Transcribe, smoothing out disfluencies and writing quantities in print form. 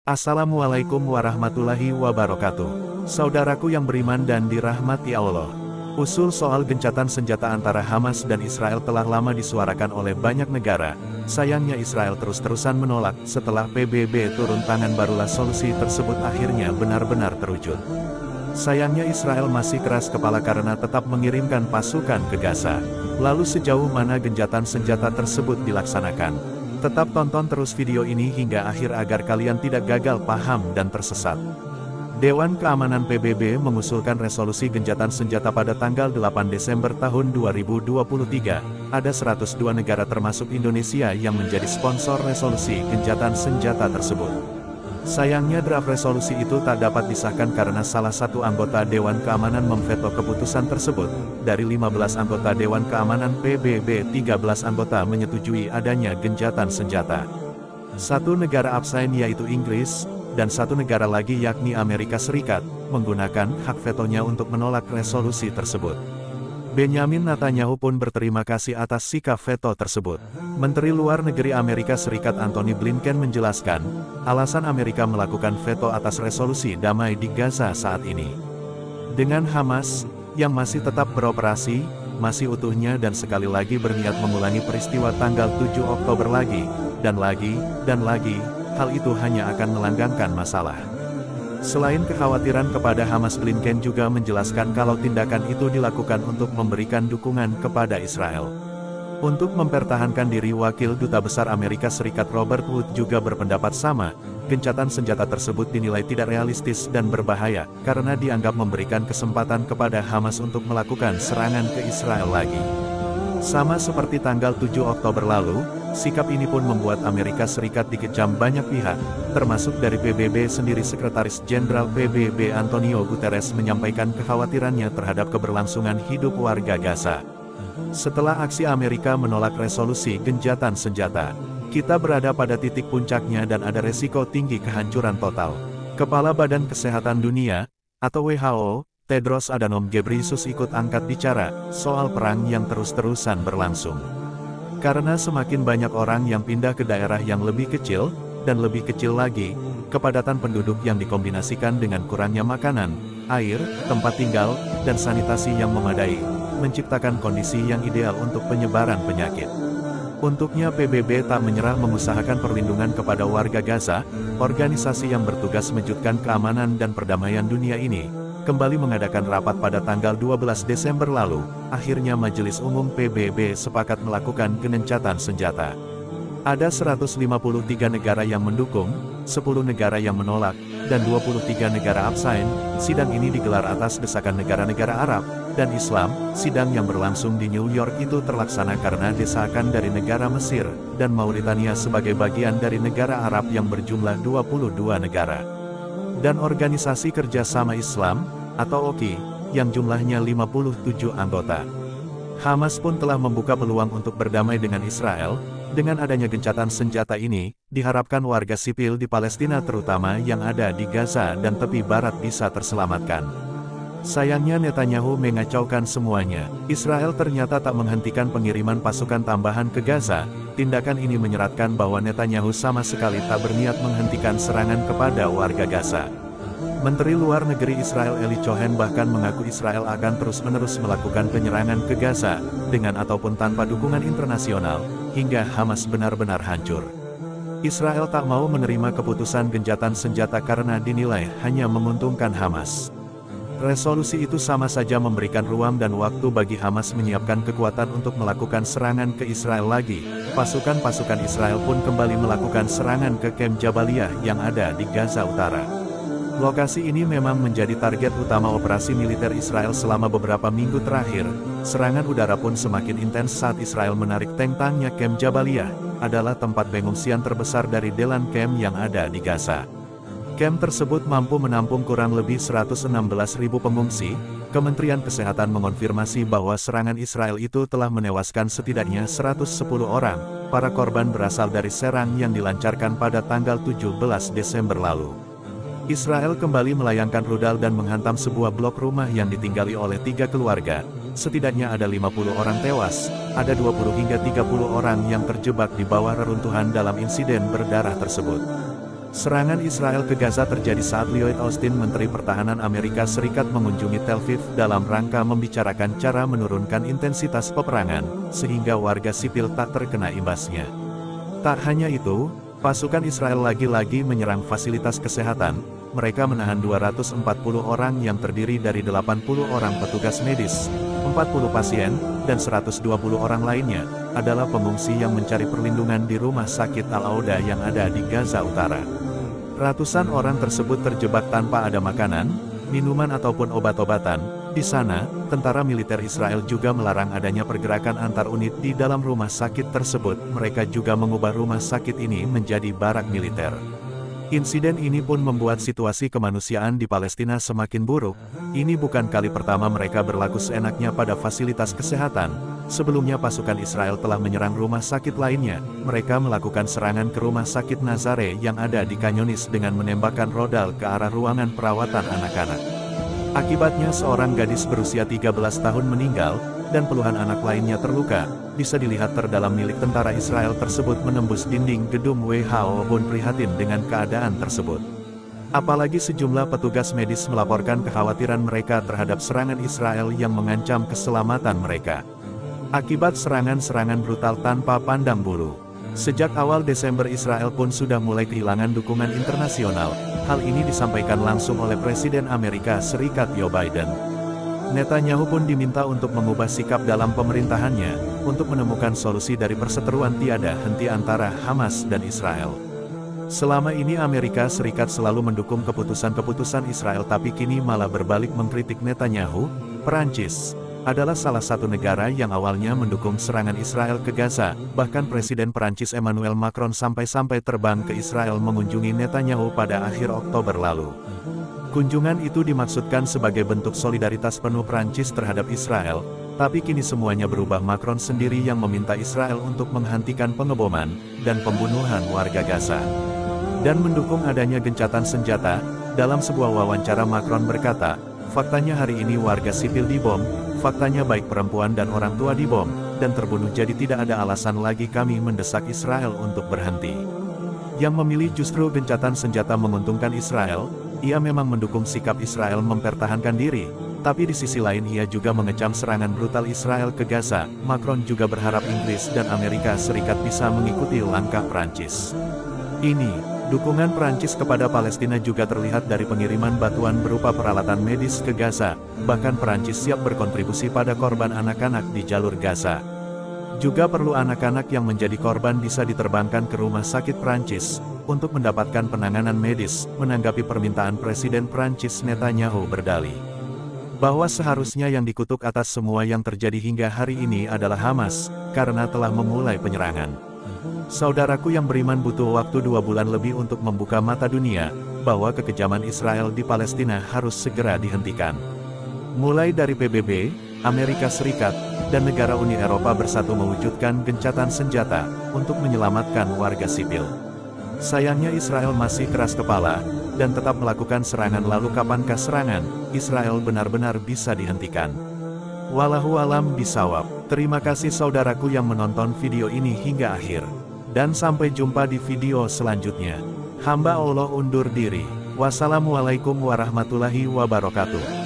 Assalamualaikum warahmatullahi wabarakatuh. Saudaraku yang beriman dan dirahmati Allah. Usul soal gencatan senjata antara Hamas dan Israel telah lama disuarakan oleh banyak negara. Sayangnya Israel terus-terusan menolak. Setelah PBB turun tangan barulah solusi tersebut akhirnya benar-benar terwujud. Sayangnya Israel masih keras kepala karena tetap mengirimkan pasukan ke Gaza. Lalu sejauh mana gencatan senjata tersebut dilaksanakan? Tetap tonton terus video ini hingga akhir agar kalian tidak gagal paham dan tersesat. Dewan Keamanan PBB mengusulkan resolusi gencatan senjata pada tanggal 8 Desember tahun 2023. Ada 102 negara termasuk Indonesia yang menjadi sponsor resolusi gencatan senjata tersebut. Sayangnya draft resolusi itu tak dapat disahkan karena salah satu anggota Dewan Keamanan memveto keputusan tersebut. Dari 15 anggota Dewan Keamanan PBB, 13 anggota menyetujui adanya gencatan senjata. Satu negara abstain yaitu Inggris, dan satu negara lagi yakni Amerika Serikat, menggunakan hak vetonya untuk menolak resolusi tersebut. Benjamin Netanyahu pun berterima kasih atas sikap veto tersebut. Menteri Luar Negeri Amerika Serikat Antony Blinken menjelaskan, alasan Amerika melakukan veto atas resolusi damai di Gaza saat ini. Dengan Hamas, yang masih tetap beroperasi, masih utuhnya dan sekali lagi berniat mengulangi peristiwa tanggal 7 Oktober lagi, dan lagi, hal itu hanya akan melanggengkan masalah. Selain kekhawatiran kepada Hamas, Blinken juga menjelaskan kalau tindakan itu dilakukan untuk memberikan dukungan kepada Israel. Untuk mempertahankan diri, Wakil Duta Besar Amerika Serikat Robert Wood juga berpendapat sama, gencatan senjata tersebut dinilai tidak realistis dan berbahaya, karena dianggap memberikan kesempatan kepada Hamas untuk melakukan serangan ke Israel lagi. Sama seperti tanggal 7 Oktober lalu, sikap ini pun membuat Amerika Serikat dikecam banyak pihak, termasuk dari PBB sendiri. Sekretaris Jenderal PBB Antonio Guterres menyampaikan kekhawatirannya terhadap keberlangsungan hidup warga Gaza. Setelah aksi Amerika menolak resolusi gencatan senjata, kita berada pada titik puncaknya dan ada resiko tinggi kehancuran total. Kepala Badan Kesehatan Dunia, atau WHO, Tedros Adhanom Ghebreyesus ikut angkat bicara soal perang yang terus-terusan berlangsung. Karena semakin banyak orang yang pindah ke daerah yang lebih kecil, dan lebih kecil lagi, kepadatan penduduk yang dikombinasikan dengan kurangnya makanan, air, tempat tinggal, dan sanitasi yang memadai, menciptakan kondisi yang ideal untuk penyebaran penyakit. Untuknya PBB tak menyerah mengusahakan perlindungan kepada warga Gaza. Organisasi yang bertugas mewujudkan keamanan dan perdamaian dunia ini kembali mengadakan rapat pada tanggal 12 Desember lalu. Akhirnya Majelis Umum PBB sepakat melakukan gencatan senjata. Ada 153 negara yang mendukung, 10 negara yang menolak, dan 23 negara abstain. Sidang ini digelar atas desakan negara-negara Arab dan Islam. Sidang yang berlangsung di New York itu terlaksana karena desakan dari negara Mesir dan Mauritania sebagai bagian dari negara Arab yang berjumlah 22 negara. Dan Organisasi Kerjasama Islam, atau OKI, yang jumlahnya 57 anggota. Hamas pun telah membuka peluang untuk berdamai dengan Israel. Dengan adanya gencatan senjata ini, diharapkan warga sipil di Palestina terutama yang ada di Gaza dan tepi barat bisa terselamatkan. Sayangnya Netanyahu mengacaukan semuanya. Israel ternyata tak menghentikan pengiriman pasukan tambahan ke Gaza. Tindakan ini menyeratkan bahwa Netanyahu sama sekali tak berniat menghentikan serangan kepada warga Gaza. Menteri Luar Negeri Israel Eli Cohen bahkan mengaku Israel akan terus-menerus melakukan penyerangan ke Gaza, dengan ataupun tanpa dukungan internasional, hingga Hamas benar-benar hancur. Israel tak mau menerima keputusan gencatan senjata karena dinilai hanya menguntungkan Hamas. Resolusi itu sama saja memberikan ruang dan waktu bagi Hamas menyiapkan kekuatan untuk melakukan serangan ke Israel lagi. Pasukan-pasukan Israel pun kembali melakukan serangan ke kamp Jabaliyah yang ada di Gaza Utara. Lokasi ini memang menjadi target utama operasi militer Israel selama beberapa minggu terakhir. Serangan udara pun semakin intens saat Israel menarik tank-tanknya. Kamp Jabaliyah adalah tempat pengungsian terbesar dari Delan Camp yang ada di Gaza. Kamp tersebut mampu menampung kurang lebih 116.000 pengungsi. Kementerian Kesehatan mengonfirmasi bahwa serangan Israel itu telah menewaskan setidaknya 110 orang. Para korban berasal dari serang yang dilancarkan pada tanggal 17 Desember lalu. Israel kembali melayangkan rudal dan menghantam sebuah blok rumah yang ditinggali oleh 3 keluarga. Setidaknya ada 50 orang tewas, ada 20 hingga 30 orang yang terjebak di bawah reruntuhan dalam insiden berdarah tersebut. Serangan Israel ke Gaza terjadi saat Lloyd Austin, Menteri Pertahanan Amerika Serikat, mengunjungi Tel Aviv dalam rangka membicarakan cara menurunkan intensitas peperangan, sehingga warga sipil tak terkena imbasnya. Tak hanya itu, pasukan Israel lagi-lagi menyerang fasilitas kesehatan. Mereka menahan 240 orang yang terdiri dari 80 orang petugas medis, 40 pasien, dan 120 orang lainnya, adalah pengungsi yang mencari perlindungan di rumah sakit Al-Auda yang ada di Gaza Utara. Ratusan orang tersebut terjebak tanpa ada makanan, minuman ataupun obat-obatan. Di sana, tentara militer Israel juga melarang adanya pergerakan antar unit di dalam rumah sakit tersebut. Mereka juga mengubah rumah sakit ini menjadi barak militer. Insiden ini pun membuat situasi kemanusiaan di Palestina semakin buruk. Ini bukan kali pertama mereka berlaku seenaknya pada fasilitas kesehatan. Sebelumnya pasukan Israel telah menyerang rumah sakit lainnya. Mereka melakukan serangan ke rumah sakit Nazare yang ada di Kanyonis dengan menembakkan rodal ke arah ruangan perawatan anak-anak. Akibatnya seorang gadis berusia 13 tahun meninggal, dan puluhan anak lainnya terluka. Bisa dilihat terdalam milik tentara Israel tersebut menembus dinding gedung WHO pun prihatin dengan keadaan tersebut. Apalagi sejumlah petugas medis melaporkan kekhawatiran mereka terhadap serangan Israel yang mengancam keselamatan mereka. Akibat serangan-serangan brutal tanpa pandang bulu. Sejak awal Desember Israel pun sudah mulai kehilangan dukungan internasional. Hal ini disampaikan langsung oleh Presiden Amerika Serikat Joe Biden. Netanyahu pun diminta untuk mengubah sikap dalam pemerintahannya, untuk menemukan solusi dari perseteruan tiada henti antara Hamas dan Israel. Selama ini Amerika Serikat selalu mendukung keputusan-keputusan Israel, tapi kini malah berbalik mengkritik Netanyahu. Perancis adalah salah satu negara yang awalnya mendukung serangan Israel ke Gaza. Bahkan Presiden Perancis Emmanuel Macron sampai-sampai terbang ke Israel mengunjungi Netanyahu pada akhir Oktober lalu. Kunjungan itu dimaksudkan sebagai bentuk solidaritas penuh Prancis terhadap Israel, tapi kini semuanya berubah. Macron sendiri yang meminta Israel untuk menghentikan pengeboman dan pembunuhan warga Gaza, dan mendukung adanya gencatan senjata. Dalam sebuah wawancara Macron berkata, "Faktanya hari ini warga sipil dibom, faktanya baik perempuan dan orang tua dibom, dan terbunuh, jadi tidak ada alasan lagi kami mendesak Israel untuk berhenti." Yang memilih justru gencatan senjata menguntungkan Israel. Ia memang mendukung sikap Israel mempertahankan diri, tapi di sisi lain ia juga mengecam serangan brutal Israel ke Gaza. Macron juga berharap Inggris dan Amerika Serikat bisa mengikuti langkah Prancis. Dukungan Prancis kepada Palestina juga terlihat dari pengiriman bantuan berupa peralatan medis ke Gaza. Bahkan Prancis siap berkontribusi pada korban anak-anak di jalur Gaza. Juga perlu anak-anak yang menjadi korban bisa diterbangkan ke rumah sakit Prancis untuk mendapatkan penanganan medis. Menanggapi permintaan Presiden Prancis, Netanyahu berdalih bahwa seharusnya yang dikutuk atas semua yang terjadi hingga hari ini adalah Hamas, karena telah memulai penyerangan. Saudaraku yang beriman, butuh waktu 2 bulan lebih untuk membuka mata dunia, bahwa kekejaman Israel di Palestina harus segera dihentikan. Mulai dari PBB, Amerika Serikat, dan negara Uni Eropa bersatu mewujudkan gencatan senjata, untuk menyelamatkan warga sipil. Sayangnya Israel masih keras kepala, dan tetap melakukan serangan. Lalu kapankah serangan Israel benar-benar bisa dihentikan? Wallahu alam bisawab. Terima kasih saudaraku yang menonton video ini hingga akhir. Dan sampai jumpa di video selanjutnya. Hamba Allah undur diri. Wassalamualaikum warahmatullahi wabarakatuh.